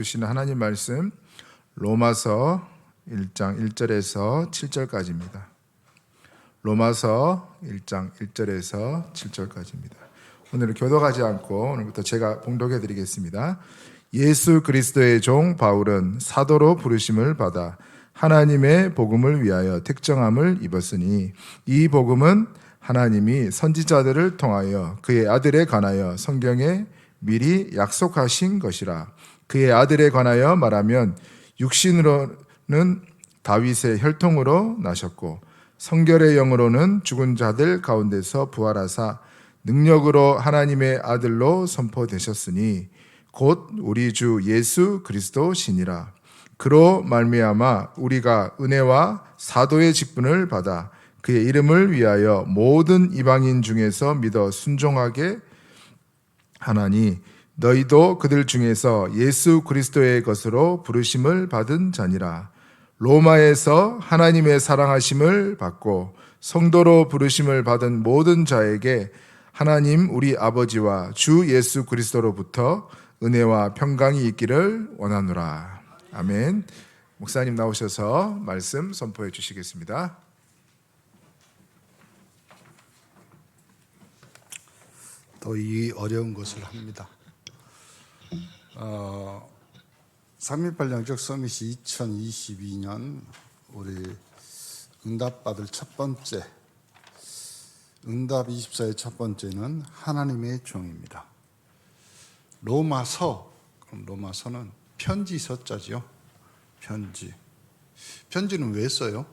주시는 하나님 말씀 로마서 1장 1절에서 7절까지입니다. 로마서 1장 1절에서 7절까지입니다. 오늘은 교도하지 않고 오늘부터 제가 봉독해 드리겠습니다. 예수 그리스도의 종 바울은 사도로 부르심을 받아 하나님의 복음을 위하여 택정함을 입었으니 이 복음은 하나님이 선지자들을 통하여 그의 아들에 관하여 성경에 미리 약속하신 것이라. 그의 아들에 관하여 말하면 육신으로는 다윗의 혈통으로 나셨고 성결의 영으로는 죽은 자들 가운데서 부활하사 능력으로 하나님의 아들로 선포되셨으니 곧 우리 주 예수 그리스도시니라. 그로 말미암아 우리가 은혜와 사도의 직분을 받아 그의 이름을 위하여 모든 이방인 중에서 믿어 순종하게 하나니 너희도 그들 중에서 예수 그리스도의 것으로 부르심을 받은 자니라. 로마에서 하나님의 사랑하심을 받고 성도로 부르심을 받은 모든 자에게 하나님 우리 아버지와 주 예수 그리스도로부터 은혜와 평강이 있기를 원하노라. 아멘. 목사님 나오셔서 말씀 선포해 주시겠습니다. 또 이 어려운 것을 합니다. 3.18 영적 서밋이 2022년 우리 응답받을 첫 번째, 응답 24의 첫 번째는 하나님의 종입니다. 로마서, 그럼 로마서는 편지 서자죠. 편지. 편지는 왜 써요?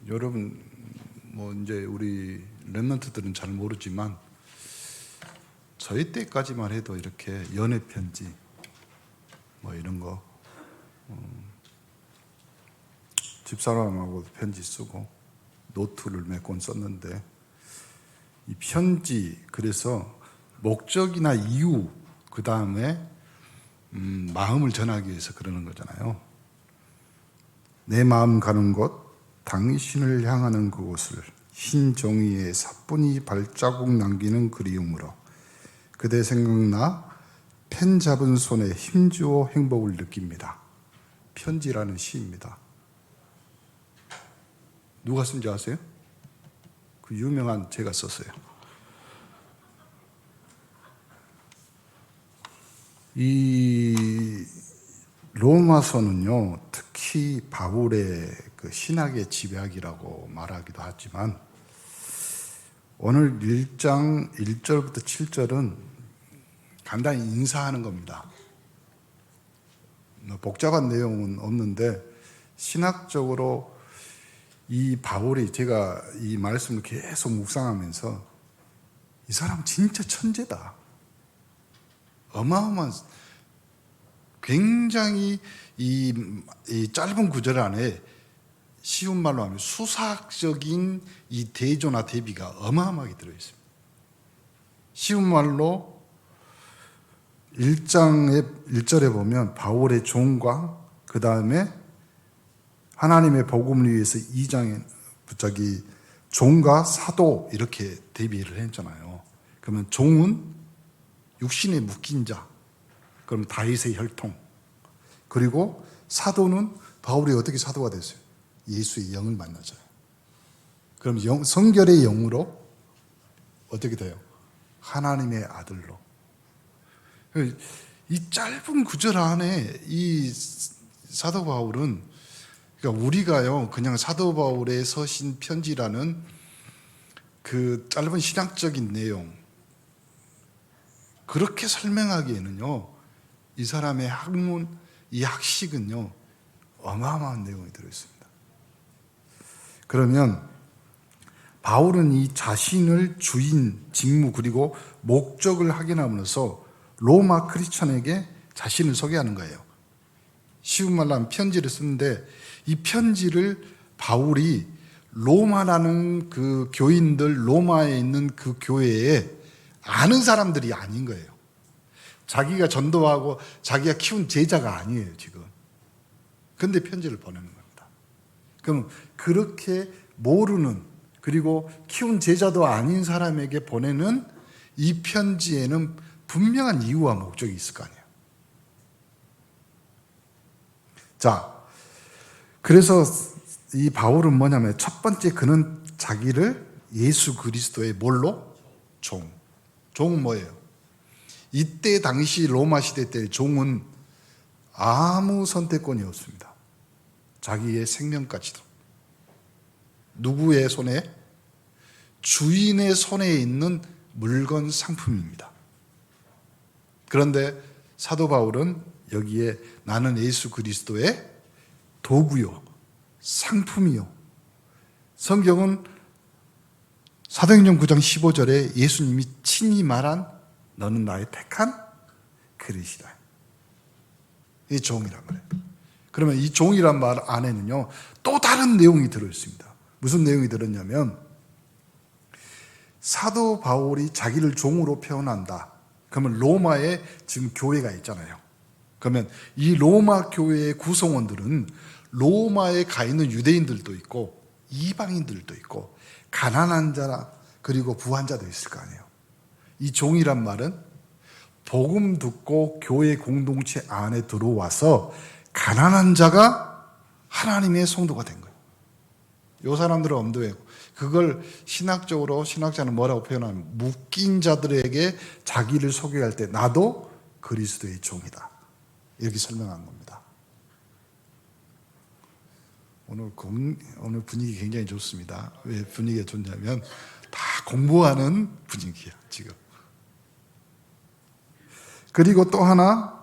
여러분, 이제 우리 렘넌트들은 잘 모르지만 저희 때까지만 해도 이렇게 연애 편지 이런 거 집사람하고 편지 쓰고 노트를 몇 권 썼는데 이 편지 그래서 목적이나 이유 그 다음에 마음을 전하기 위해서 그러는 거잖아요. 내 마음 가는 곳 당신을 향하는 그곳을 흰 종이에 사뿐히 발자국 남기는 그리움으로 그대 생각나 펜 잡은 손에 힘주어 행복을 느낍니다. 편지라는 시입니다. 누가 쓴지 아세요? 그 유명한 제가 썼어요. 이 로마서는요, 특히 바울의 그 신학의 집약이라고 말하기도 하지만 오늘 1장 1절부터 7절은 간단히 인사하는 겁니다. 복잡한 내용은 없는데 신학적으로 이 바울이 제가 이 말씀을 계속 묵상하면서 이 사람 진짜 천재다. 어마어마한 굉장히 이 짧은 구절 안에 쉬운 말로 하면 수사학적인 이 대조나 대비가 어마어마하게 들어있습니다. 쉬운 말로 1장의 1절에 보면 바울의 종과 그 다음에 하나님의 복음을 위해서 2장에 종과 사도 이렇게 대비를 했잖아요. 그러면 종은 육신에 묶인 자, 그럼 다윗의 혈통. 그리고 사도는 바울이 어떻게 사도가 됐어요? 예수의 영을 만나잖아요. 그럼 성결의 영으로 어떻게 돼요? 하나님의 아들로. 이 짧은 구절 안에 이 사도 바울은, 그러니까 우리가요 그냥 사도 바울의 서신 편지라는 그 짧은 신학적인 내용 그렇게 설명하기에는요 이 사람의 학문, 이 학식은요 어마어마한 내용이 들어있습니다. 그러면 바울은 이 자신을 주인, 직무 그리고 목적을 확인하면서 로마 크리스천에게 자신을 소개하는 거예요. 쉬운 말로 하면 편지를 쓰는데 이 편지를 바울이 로마라는 그 교인들, 로마에 있는 그 교회에 아는 사람들이 아닌 거예요. 자기가 전도하고 자기가 키운 제자가 아니에요, 지금. 근데 편지를 보내는 겁니다. 그럼 그렇게 모르는, 그리고 키운 제자도 아닌 사람에게 보내는 이 편지에는 분명한 이유와 목적이 있을 거 아니에요. 자, 그래서 이 바울은 뭐냐면 첫 번째 그는 자기를 예수 그리스도의 뭘로? 종. 종은 뭐예요? 이때 당시 로마 시대 때 종은 아무 선택권이 없습니다. 자기의 생명까지도. 누구의 손에? 주인의 손에 있는 물건 상품입니다. 그런데 사도 바울은 여기에 나는 예수 그리스도의 도구요, 상품이요. 성경은 사도행전 9장 15절에 예수님이 친히 말한 너는 나의 택한 그릇이다. 이 종이란 말이에요. 그러면 이 종이란 말 안에는요, 또 다른 내용이 들어있습니다. 무슨 내용이 들었냐면, 사도 바울이 자기를 종으로 표현한다. 그러면 로마에 지금 교회가 있잖아요. 그러면 이 로마 교회의 구성원들은 로마에 가 있는 유대인들도 있고 이방인들도 있고 가난한 자라 그리고 부한 자도 있을 거 아니에요. 이 종이란 말은 복음 듣고 교회 공동체 안에 들어와서 가난한 자가 하나님의 성도가 된 거예요. 이 사람들은 엄도예요. 그걸 신학자는 뭐라고 표현하면 묶인 자들에게 자기를 소개할 때 나도 그리스도의 종이다. 이렇게 설명한 겁니다. 오늘 분위기 굉장히 좋습니다. 왜 분위기가 좋냐면 다 공부하는 분위기야, 지금. 그리고 또 하나,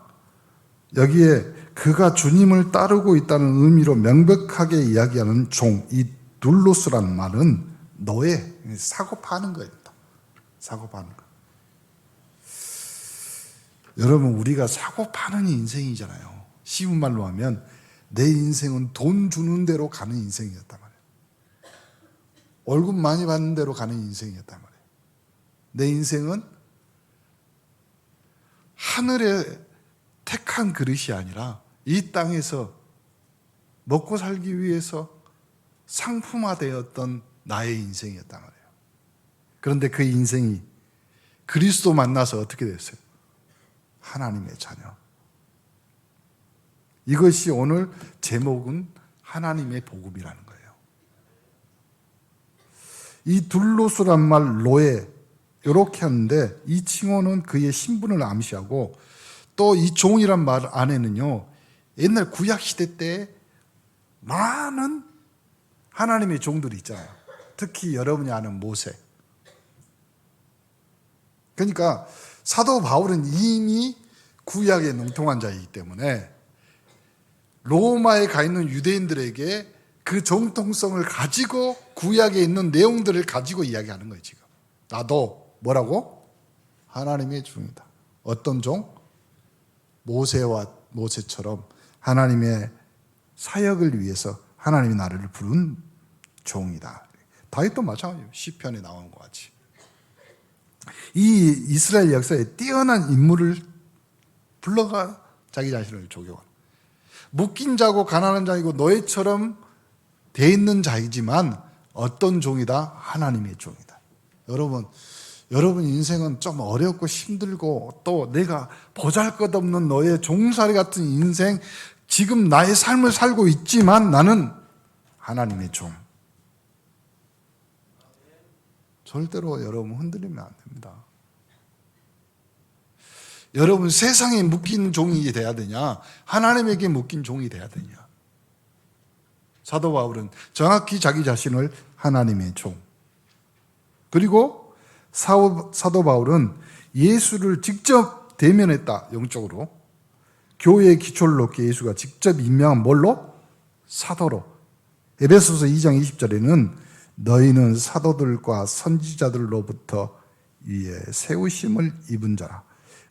여기에 그가 주님을 따르고 있다는 의미로 명백하게 이야기하는 종, 이 둘로스라는 말은 노예, 사고 파는 거입니다. 사고 파는 거. 여러분, 우리가 사고 파는 인생이잖아요. 쉬운 말로 하면 내 인생은 돈 주는 대로 가는 인생이었단 말이에요. 월급 많이 받는 대로 가는 인생이었단 말이에요. 내 인생은 하늘의 택한 그릇이 아니라 이 땅에서 먹고 살기 위해서 상품화되었던 나의 인생이었단 말이에요. 그런데 그 인생이 그리스도 만나서 어떻게 됐어요? 하나님의 자녀. 이것이 오늘 제목은 하나님의 복음이라는 거예요. 이 둘로스란 말 로에 이렇게 하는데 이 칭호는 그의 신분을 암시하고 또 이 종이란 말 안에는요, 옛날 구약 시대 때 많은 하나님의 종들이 있잖아요. 특히 여러분이 아는 모세. 그러니까 사도 바울은 이미 구약에 능통한 자이기 때문에 로마에 가 있는 유대인들에게 그 정통성을 가지고 구약에 있는 내용들을 가지고 이야기하는 거예요, 지금. 나도 뭐라고? 하나님의 종이다. 어떤 종? 모세처럼 하나님의 사역을 위해서 하나님이 나를 부른 종이다. 다윗도 마찬가지예요. 시편에 나온 것 같이. 이 이스라엘 역사에 뛰어난 인물을 불러가 자기 자신을 조경하는. 묶인 자고 가난한 자이고 노예처럼 돼 있는 자이지만 어떤 종이다? 하나님의 종이다. 여러분 인생은 좀 어렵고 힘들고 또 내가 보잘것없는 너의 종살이 같은 인생, 지금 나의 삶을 살고 있지만 나는 하나님의 종. 절대로 여러분 흔들리면 안 됩니다. 여러분 세상에 묶인 종이 돼야 되냐? 하나님에게 묶인 종이 돼야 되냐? 사도 바울은 정확히 자기 자신을 하나님의 종. 그리고 사도 바울은 예수를 직접 대면했다, 영적으로. 교회의 기초를 놓기 예수가 직접 임명한 뭘로? 사도로. 에베소서 2장 20절에는 너희는 사도들과 선지자들로부터 위에 세우심을 입은 자라.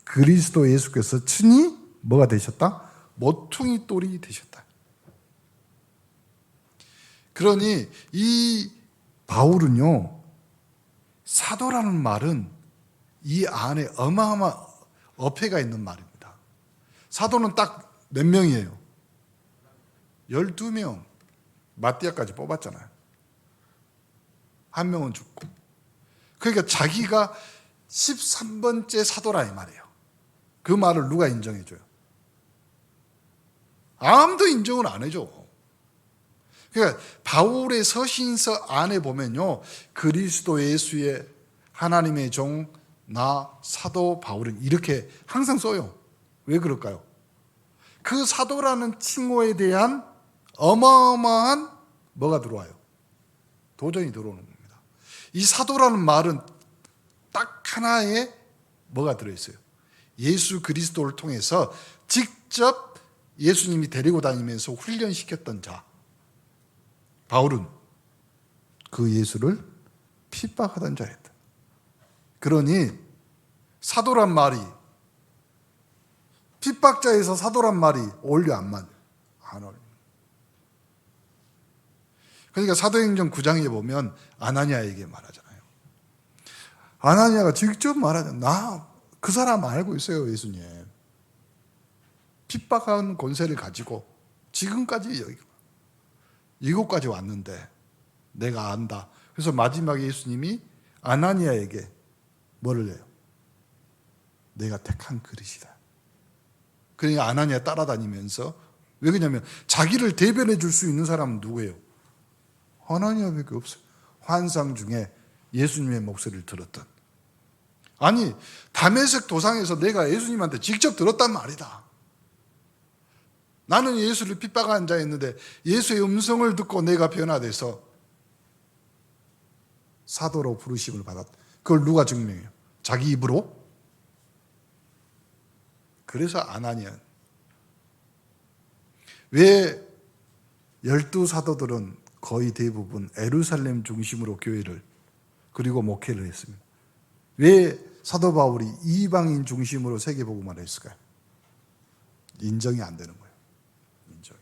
그리스도 예수께서 친히 뭐가 되셨다? 모퉁이 돌이 되셨다. 그러니 이 바울은요, 사도라는 말은 이 안에 어마어마한 어폐가 있는 말입니다. 사도는 딱 몇 명이에요? 12명. 마띠아까지 뽑았잖아요. 한 명은 죽고. 그러니까 자기가 13번째 사도라 이 말이에요. 그 말을 누가 인정해줘요? 아무도 인정을 안 해줘. 그러니까 바울의 서신서 안에 보면요, 그리스도 예수의 하나님의 종 나 사도 바울은 이렇게 항상 써요. 왜 그럴까요? 그 사도라는 칭호에 대한 어마어마한 뭐가 들어와요? 도전이 들어오는 겁니다. 이 사도라는 말은 딱 하나의 뭐가 들어있어요? 예수 그리스도를 통해서 직접 예수님이 데리고 다니면서 훈련시켰던 자. 바울은 그 예수를 핍박하던 자였다. 그러니 사도란 말이, 핍박자에서 사도란 말이 어울려 안 어울려. 그러니까 사도행전 9장에 보면 아나니아에게 말하잖아요. 아나니아가 직접 말하잖아요. 나 그 사람 알고 있어요, 예수님. 핍박한 권세를 가지고 지금까지 이곳까지 왔는데 내가 안다. 그래서 마지막에 예수님이 아나니아에게 뭐를 해요? 내가 택한 그릇이다. 그러니까 아나니아 따라다니면서, 왜 그러냐면 자기를 대변해 줄 수 있는 사람은 누구예요? 아나니아밖에 없어요. 환상 중에 예수님의 목소리를 들었던. 아니, 다메섹 도상에서 내가 예수님한테 직접 들었단 말이다. 나는 예수를 핍박한 자였는데 예수의 음성을 듣고 내가 변화돼서 사도로 부르심을 받았다. 그걸 누가 증명해요? 자기 입으로? 그래서 아나니아. 왜 12사도들은 거의 대부분 예루살렘 중심으로 교회를 그리고 목회를 했습니다. 왜 사도 바울이 이방인 중심으로 세계복음화를 했을까요? 인정이 안 되는 거예요. 인정.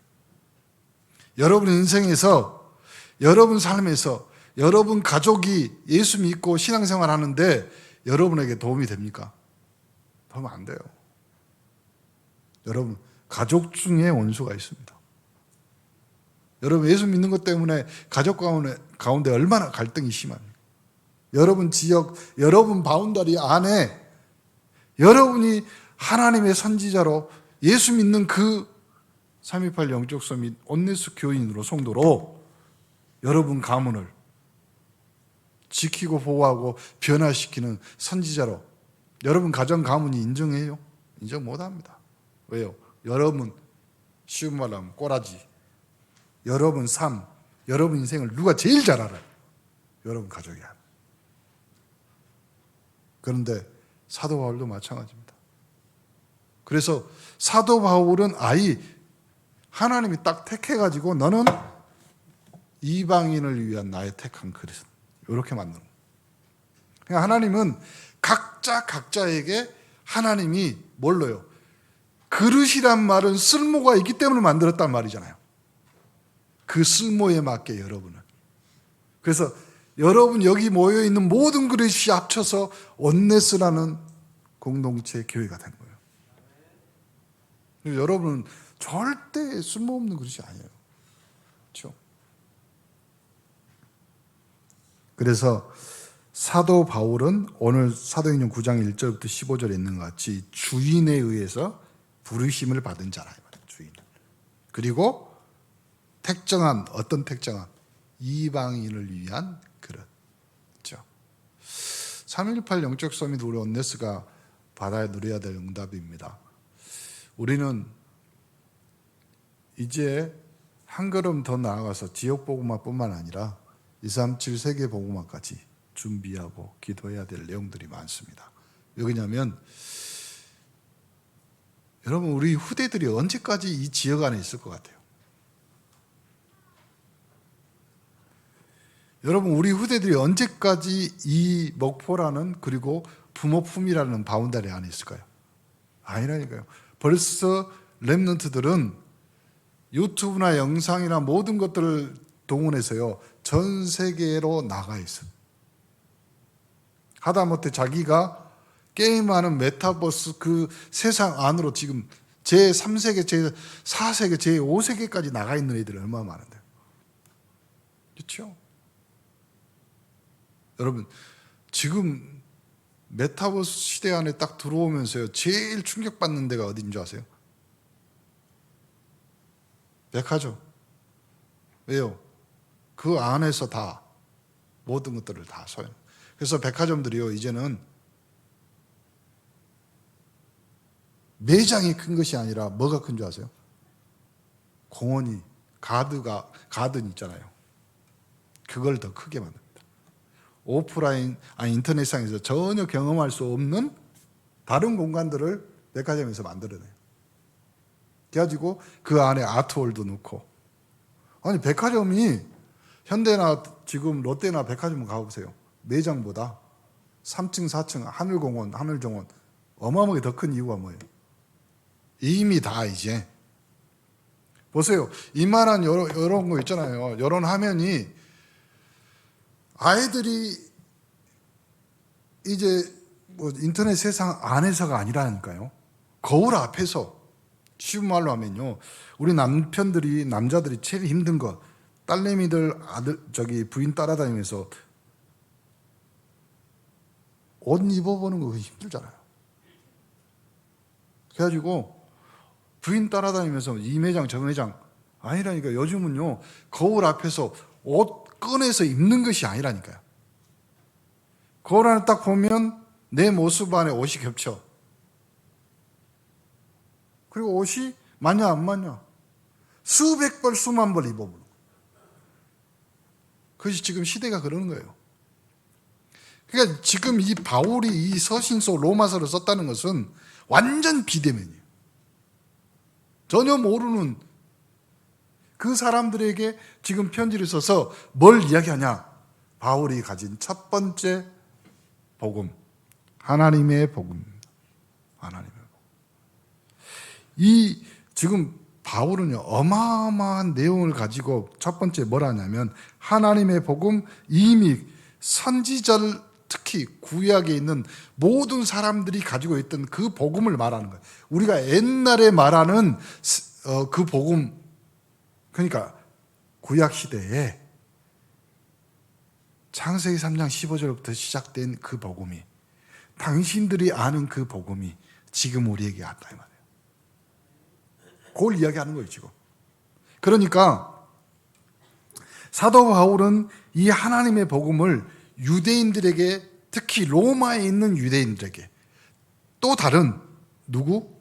여러분 인생에서, 여러분 삶에서, 여러분 가족이 예수 믿고 신앙생활 하는데 여러분에게 도움이 됩니까? 도움 안 돼요. 여러분, 가족 중에 원수가 있습니다. 여러분, 예수 믿는 것 때문에 가족 가운데 얼마나 갈등이 심합니까? 여러분 지역, 여러분 바운더리 안에 여러분이 하나님의 선지자로 예수 믿는 그 328 영적소 및 온네스 교인으로, 성도로 여러분 가문을 지키고 보호하고 변화시키는 선지자로 여러분 가정 가문이 인정해요? 인정 못합니다. 왜요? 여러분, 쉬운 말로 하면 꼬라지, 여러분 삶, 여러분 인생을 누가 제일 잘 알아요? 여러분 가족이야. 그런데 사도 바울도 마찬가지입니다. 그래서 사도 바울은 아예 하나님이 딱 택해가지고 너는 이방인을 위한 나의 택한 그릇, 이렇게 만드는 거예요. 그러니까 하나님은 각자에게 하나님이 뭘로요? 그릇이란 말은 쓸모가 있기 때문에 만들었단 말이잖아요. 그 쓸모에 맞게 여러분을. 그래서 여러분 여기 모여있는 모든 그릇이 합쳐서 온네스라는 공동체 교회가 된 거예요. 여러분은 절대 쓸모없는 그릇이 아니에요. 그렇죠? 그래서 사도 바울은 오늘 사도행전 9장 1절부터 15절에 있는 것 같이 주인에 의해서 부르심을 받은 자라. 주인. 그리고 택정한, 어떤 택정한? 이방인을 위한 그릇. 그렇죠? 318 영적 서밋 우리 온네스가 받아야 누려야 될 응답입니다. 우리는 이제 한 걸음 더 나아가서 지역복음화뿐만 아니라 237 세계복음화까지 준비하고 기도해야 될 내용들이 많습니다. 왜냐하면 여러분, 우리 후대들이 언제까지 이 지역 안에 있을 것 같아요? 여러분, 우리 후대들이 언제까지 이 목포라는, 그리고 부모품이라는 바운다리 안에 있을까요? 아니라니까요. 벌써 렘넌트들은 유튜브나 영상이나 모든 것들을 동원해서요, 전 세계로 나가 있어요. 하다못해 자기가 게임하는 메타버스 그 세상 안으로 지금 제3세계, 제4세계, 제5세계까지 나가 있는 애들이 얼마나 많은데요. 그렇죠? 여러분, 지금 메타버스 시대 안에 딱 들어오면서요, 제일 충격받는 데가 어딘 줄 아세요? 백화점. 왜요? 그 안에서 다 모든 것들을 다 소용. 그래서 백화점들이요, 이제는 매장이 큰 것이 아니라 뭐가 큰 줄 아세요? 공원이 가든 있잖아요. 그걸 더 크게 만듭니다. 오프라인 인터넷상에서 전혀 경험할 수 없는 다른 공간들을 백화점에서 만들어내요. 그래가지고 그 안에 아트홀도 넣고. 아니 백화점이 현대나 지금 롯데나 백화점 가보세요. 매장보다 3층 4층 하늘공원 하늘정원 어마어마하게 더 큰 이유가 뭐예요? 이미 다 이제 보세요. 이만한 이런 거 있잖아요. 이런 화면이 아이들이 이제 뭐 인터넷 세상 안에서가 아니라니까요. 거울 앞에서 쉬운 말로 하면요. 우리 남자들이 제일 힘든 거 딸내미들 부인 따라다니면서 옷 입어보는 거 힘들잖아요. 그래가지고 부인 따라다니면서 이 매장 저 매장 아니라니까. 요즘은요 거울 앞에서 옷 꺼내서 입는 것이 아니라니까요. 거울 안에 딱 보면 내 모습 안에 옷이 겹쳐. 그리고 옷이 맞냐 안 맞냐 수백 벌 수만 벌 입어보는 거예요. 그것이 지금 시대가 그러는 거예요. 그러니까 지금 이 바울이 이 서신서 로마서를 썼다는 것은 완전 비대면이에요. 전혀 모르는 그 사람들에게 지금 편지를 써서 뭘 이야기하냐? 바울이 가진 첫 번째 복음, 하나님의 복음. 하나님의 복음. 이 지금 바울은요 어마어마한 내용을 가지고 첫 번째 뭐라 하냐면 하나님의 복음, 이미 선지자를 특히 구약에 있는 모든 사람들이 가지고 있던 그 복음을 말하는 거예요. 우리가 옛날에 말하는 그 복음, 그러니까 구약 시대에 창세기 3장 15절부터 시작된 그 복음이, 당신들이 아는 그 복음이 지금 우리에게 왔다 이 말이에요. 그걸 이야기하는 거예요 지금. 그러니까 사도 바울은 이 하나님의 복음을 유대인들에게, 특히 로마에 있는 유대인들에게, 또 다른 누구?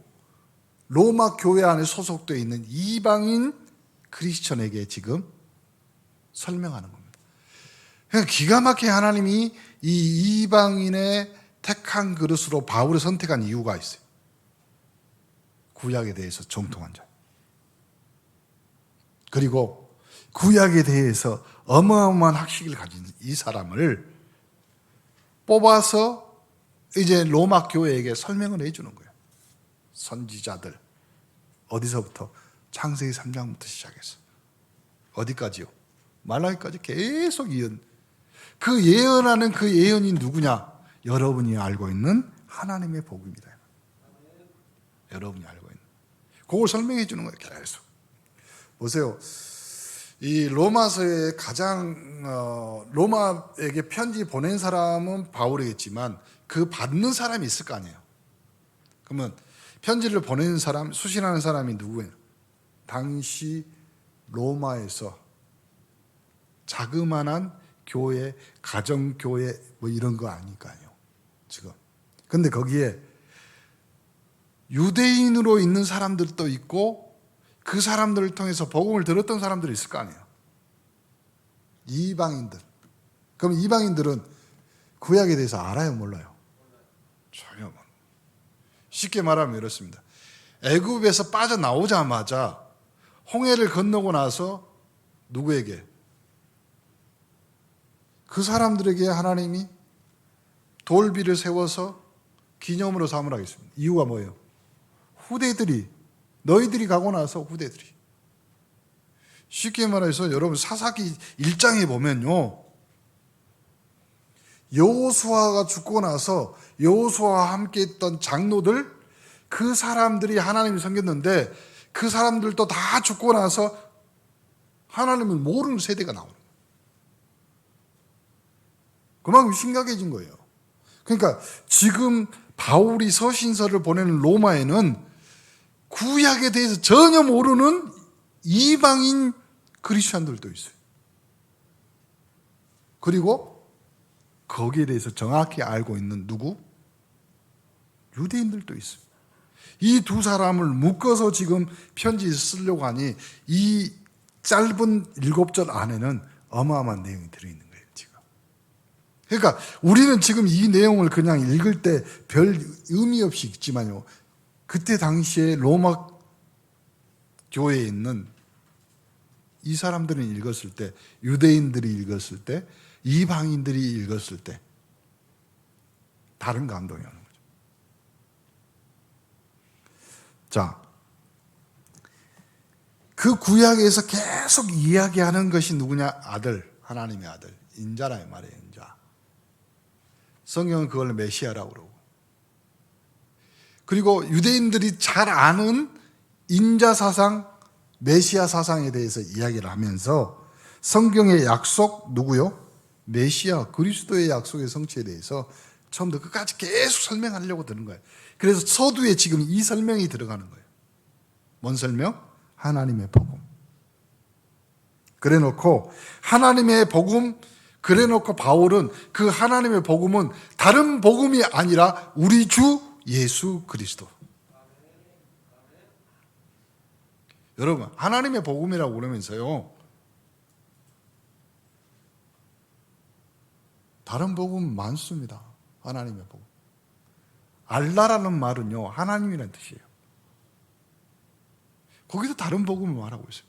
로마 교회 안에 소속되어 있는 이방인 크리스천에게 지금 설명하는 겁니다. 그러니까 기가 막히게 하나님이 이 이방인의 택한 그릇으로 바울을 선택한 이유가 있어요. 구약에 대해서 정통한 자, 그리고 구약에 대해서 어마어마한 학식을 가진 이 사람을 뽑아서 이제 로마 교회에게 설명을 해주는 거예요. 선지자들 어디서부터? 창세기 3장부터 시작해서 어디까지요? 말라기까지 계속 예언. 그 예언하는 그 예언이 누구냐? 여러분이 알고 있는 하나님의 복음이다. 여러분이 알고 있는 그걸 설명해 주는 거예요. 계속 보세요. 이 로마서의 가장 로마에게 편지 보낸 사람은 바울이겠지만 그 받는 사람이 있을 거 아니에요. 그러면 편지를 보내는 사람, 수신하는 사람이 누구예요? 당시 로마에서 자그마한 교회, 가정교회 뭐 이런 거 아니까요 지금. 근데 거기에 유대인으로 있는 사람들도 있고 그 사람들을 통해서 복음을 들었던 사람들이 있을 거 아니에요. 이방인들. 그럼 이방인들은 구약에 대해서 알아요, 몰라요? 전혀 몰라요. 쉽게 말하면 이렇습니다. 애굽에서 빠져나오자마자 홍해를 건너고 나서 누구에게? 그 사람들에게 하나님이 돌비를 세워서 기념으로 삼으라 했습니다. 이유가 뭐예요? 후대들이, 너희들이 가고 나서 후대들이. 쉽게 말해서 여러분 사사기 1장에 보면요, 여호수아가 죽고 나서 여호수아와 함께 있던 장로들, 그 사람들이 하나님을 섬겼는데 그 사람들도 다 죽고 나서 하나님을 모르는 세대가 나오는 거예요. 그만큼 심각해진 거예요. 그러니까 지금 바울이 서신서를 보내는 로마에는 구약에 대해서 전혀 모르는 이방인 크리스천들도 있어요. 그리고 거기에 대해서 정확히 알고 있는 누구? 유대인들도 있어요. 이 두 사람을 묶어서 지금 편지 쓰려고 하니 이 짧은 7절 안에는 어마어마한 내용이 들어있는 거예요, 지금. 그러니까 우리는 지금 이 내용을 그냥 읽을 때 별 의미 없이 읽지만요. 그때 당시에 로마 교회에 있는 이 사람들이 읽었을 때, 유대인들이 읽었을 때, 이방인들이 읽었을 때 다른 감동이 오는 거죠. 자, 그 구약에서 계속 이야기하는 것이 누구냐? 아들, 하나님의 아들, 인자라 이 말이에요. 인자. 성경은 그걸 메시아라고 그러고, 그리고 유대인들이 잘 아는 인자 사상, 메시아 사상에 대해서 이야기를 하면서 성경의 약속 누구요? 메시아 그리스도의 약속의 성취에 대해서 처음부터 끝까지 계속 설명하려고 드는 거예요. 그래서 서두에 지금 이 설명이 들어가는 거예요. 뭔 설명? 하나님의 복음. 그래놓고 하나님의 복음, 그래놓고 바울은 그 하나님의 복음은 다른 복음이 아니라 우리 주 예수 그리스도. 여러분, 하나님의 복음이라고 그러면서요, 다른 복음 많습니다. 하나님의 복음. 알라라는 말은요, 하나님이라는 뜻이에요. 거기도 다른 복음을 말하고 있어요.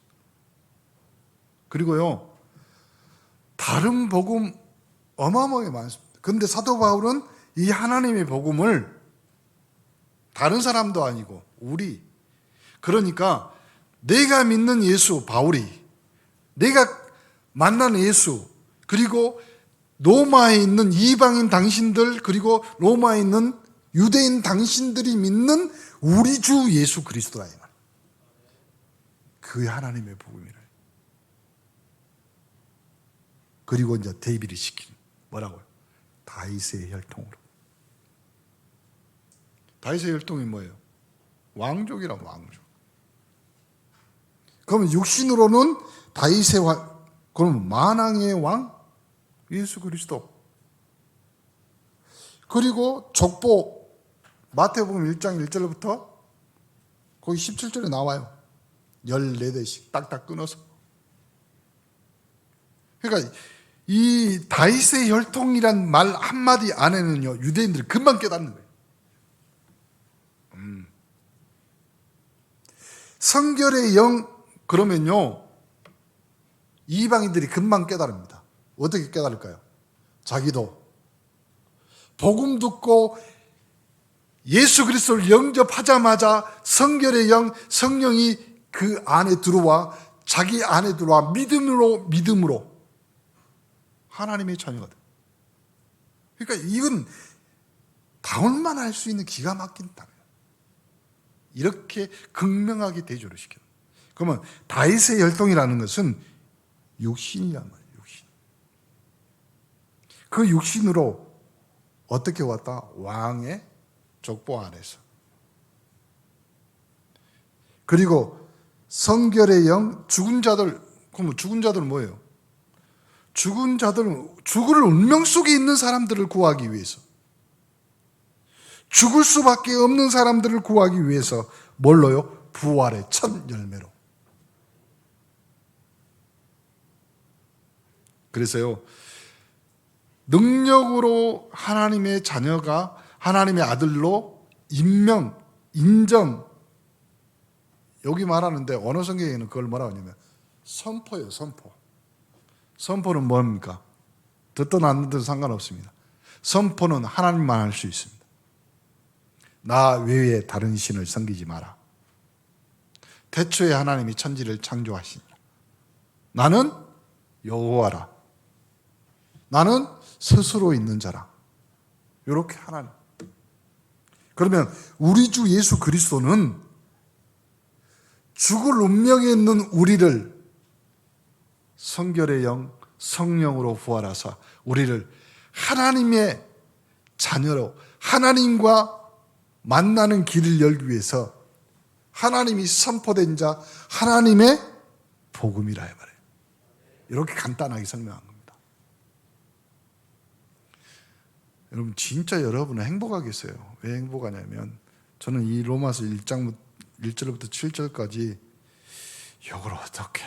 그리고요, 다른 복음 어마어마하게 많습니다. 그런데 사도 바울은 이 하나님의 복음을 다른 사람도 아니고 우리, 그러니까 내가 믿는 예수, 바울이, 내가 만난 예수, 그리고 로마에 있는 이방인 당신들, 그리고 로마에 있는 유대인 당신들이 믿는 우리 주 예수 그리스도라 이 말. 그게 하나님의 복음이라. 그리고 이제 대비를 시킨 뭐라고요? 다윗의 혈통으로. 다윗의 혈통이 뭐예요? 왕족이란 왕족. 그러면 육신으로는 다윗의 왕, 그러면 만왕의 왕 예수 그리스도. 그리고 족보 마태복음 1장 1절부터 거기 17절에 나와요. 14대씩 딱딱 끊어서. 그러니까 이 다윗의 혈통이란 말 한마디 안에는요, 유대인들이 금방 깨닫는 거예요. 성결의 영, 그러면요, 이방인들이 금방 깨달습니다. 어떻게 깨달을까요? 자기도 복음 듣고 예수 그리스도를 영접하자마자 성결의 영, 성령이 그 안에 들어와, 자기 안에 들어와 믿음으로 하나님의 자녀가 돼. 그러니까 이건 바울만 할 수 있는 기가 막힌 단어예요. 이렇게 극명하게 대조를 시켜요. 그러면 다윗의 혈통이라는 것은 육신이란 말이에요. 육신. 그 육신으로 어떻게 왔다? 왕의 족보 안에서. 그리고 성결의 영, 죽은 자들, 그러면 죽은 자들은 뭐예요? 죽은 자들은 죽을 운명 속에 있는 사람들을 구하기 위해서, 죽을 수밖에 없는 사람들을 구하기 위해서 뭘로요? 부활의 첫 열매로. 그래서요, 능력으로 하나님의 자녀가 하나님의 아들로 인정. 여기 말하는데 어느 성경에는 그걸 뭐라고 하냐면 선포예요, 선포. 선포는 뭡니까? 듣든 안 듣든 상관없습니다. 선포는 하나님만 할 수 있습니다. 나 외에 다른 신을 섬기지 마라. 태초에 하나님이 천지를 창조하시니라. 나는 여호와라. 나는 스스로 있는 자라. 이렇게 하나님. 그러면 우리 주 예수 그리스도는 죽을 운명에 있는 우리를 성결의 영, 성령으로 부활하사 우리를 하나님의 자녀로, 하나님과 만나는 길을 열기 위해서 하나님이 선포된 자, 하나님의 복음이라 해버려요. 이렇게 간단하게 설명한 겁니다. 여러분 진짜 여러분은 행복하겠어요. 왜 행복하냐면 저는 이 로마서 1장 1절부터 7절까지 이걸 어떻게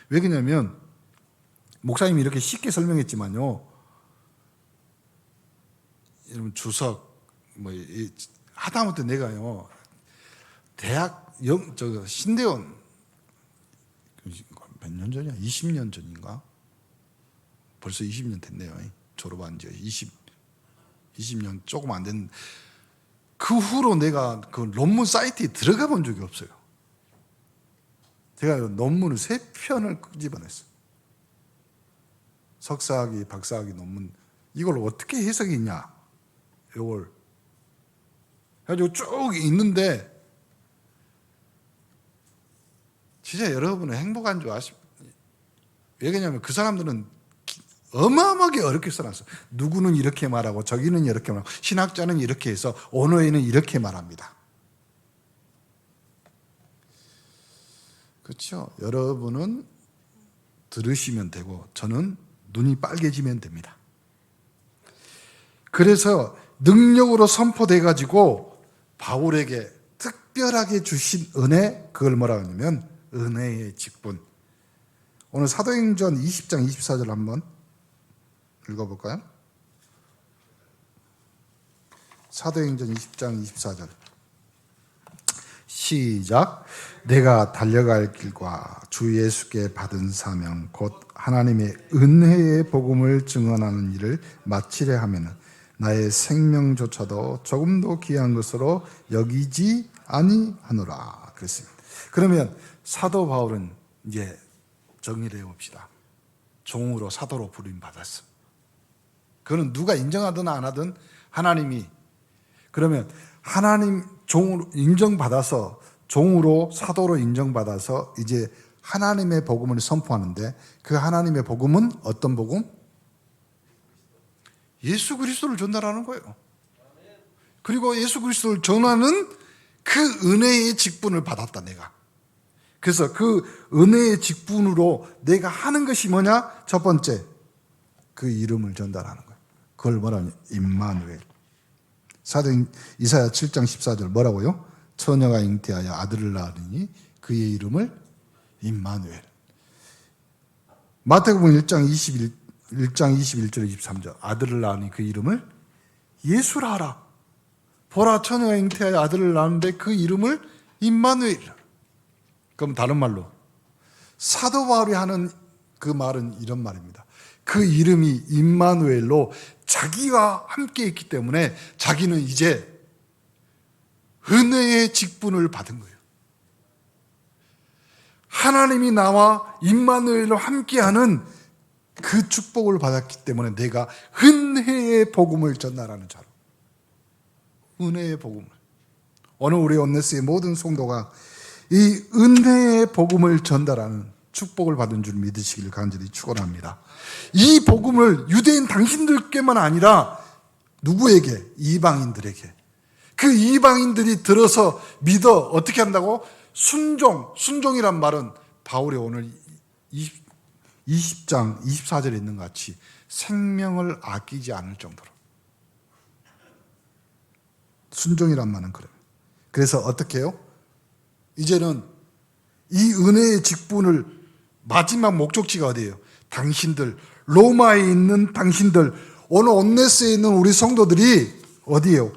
왜 그러냐면 목사님이 이렇게 쉽게 설명했지만요, 여러분 주석 하다못해 내가요 대학 신대원 몇 년 전이야? 20년 전인가? 벌써 20년 됐네요. 졸업한 지 20년 조금 안 된. 그 후로 내가 그 논문 사이트에 들어가 본 적이 없어요. 제가 논문을 3편을 끄집어냈어요. 석사학위, 박사학위 논문, 이걸 어떻게 해석했냐, 이걸 해가지고 쭉 있는데, 진짜 여러분은 행복한 줄 아십니까? 왜 그러냐면 그 사람들은 어마어마하게 어렵게 써놨어. 누구는 이렇게 말하고 저기는 이렇게 말하고 신학자는 이렇게 해서 언어에는 이렇게 말합니다. 그렇죠? 여러분은 들으시면 되고 저는 눈이 빨개지면 됩니다. 그래서 능력으로 선포돼 가지고 바울에게 특별하게 주신 은혜, 그걸 뭐라고 하냐면 은혜의 직분. 오늘 사도행전 20장 24절 한번 읽어볼까요? 사도행전 20장 24절 시작. 내가 달려갈 길과 주 예수께 받은 사명 곧 하나님의 은혜의 복음을 증언하는 일을 마치려 하면은 나의 생명조차도 조금도 귀한 것으로 여기지 아니하노라 그랬습니다. 그러면 사도 바울은 이제 정리를 해봅시다. 종으로 사도로 부름 받았어. 그거는 누가 인정하든 안 하든 하나님이, 그러면 하나님 종으로 인정받아서 종으로 사도로 인정받아서 이제 하나님의 복음을 선포하는데, 그 하나님의 복음은 어떤 복음? 예수 그리스도를 전달하는 거예요. 그리고 예수 그리스도를 전하는 그 은혜의 직분을 받았다 내가. 그래서 그 은혜의 직분으로 내가 하는 것이 뭐냐? 첫 번째, 그 이름을 전달하는 거예요. 그걸 뭐라냐? 임마누엘. 사도행 이사야 7장 14절 뭐라고요? 처녀가 잉태하여 아들을 낳으니 그의 이름을 임마누엘. 마태복음 1장 21절 23절 아들을 낳으니 그 이름을 예수라 하라. 보라, 처녀가 잉태하여 아들을 낳았는데 그 이름을 임마누엘. 그럼 다른 말로 사도 바울이 하는 그 말은 이런 말입니다. 그 이름이 임마누엘로 자기가 함께 있기 때문에 자기는 이제 은혜의 직분을 받은 거예요. 하나님이 나와 임마누엘로 함께하는 그 축복을 받았기 때문에 내가 은혜의 복음을 전달하는 자로, 은혜의 복음을, 오늘 우리 온네스의 모든 성도가 이 은혜의 복음을 전달하는 축복을 받은 줄 믿으시길 간절히 축원합니다. 이 복음을 유대인 당신들께만 아니라 누구에게? 이방인들에게. 그 이방인들이 들어서 믿어 어떻게 한다고? 순종이란 말은 바울이 오늘 20장 24절에 있는 것 같이 생명을 아끼지 않을 정도로. 순종이란 말은 그래요. 그래서 어떻게 해요? 이제는 이 은혜의 직분을 마지막 목적지가 어디예요? 당신들, 로마에 있는 당신들, 오늘 온네스에 있는 우리 성도들이 어디예요?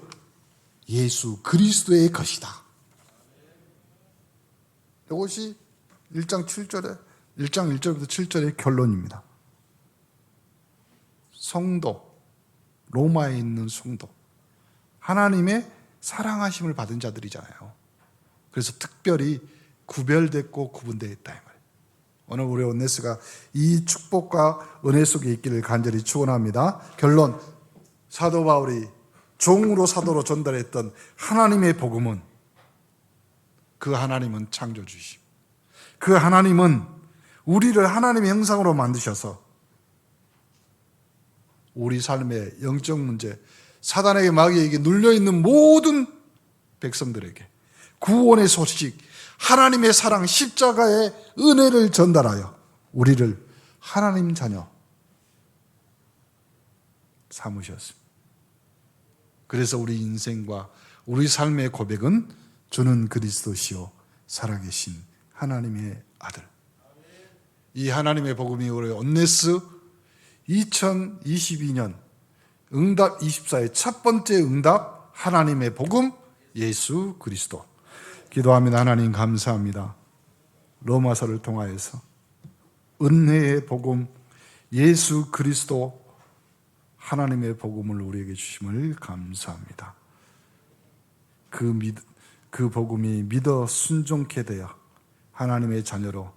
예수 그리스도의 것이다. 이것이 1장 1절부터 7절의 결론입니다. 성도, 로마에 있는 성도, 하나님의 사랑하심을 받은 자들이잖아요. 그래서 특별히 구별됐고 구분되어 있다 이 말이에요. 오늘 우리 온네스가 이 축복과 은혜 속에 있기를 간절히 축원합니다. 결론, 사도 바울이 종으로 사도로 전달했던 하나님의 복음은, 그 하나님은 창조주이시고 그 하나님은 우리를 하나님의 형상으로 만드셔서 우리 삶의 영적 문제, 사단에게 마귀에게 눌려있는 모든 백성들에게 구원의 소식, 하나님의 사랑, 십자가의 은혜를 전달하여 우리를 하나님 자녀 삼으셨습니다. 그래서 우리 인생과 우리 삶의 고백은 주는 그리스도시요 살아계신 하나님의 아들. 이 하나님의 복음이 우리 온네스 2022년 응답 24의 첫 번째 응답, 하나님의 복음 예수 그리스도. 기도합니다. 하나님 감사합니다. 로마서를 통하여서 은혜의 복음 예수 그리스도 하나님의 복음을 우리에게 주심을 감사합니다. 그 복음이 믿어 순종케 되어 하나님의 자녀로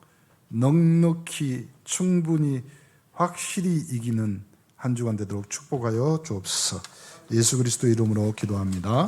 넉넉히 충분히 확실히 이기는 한 주간 되도록 축복하여 주옵소서. 예수 그리스도 이름으로 기도합니다.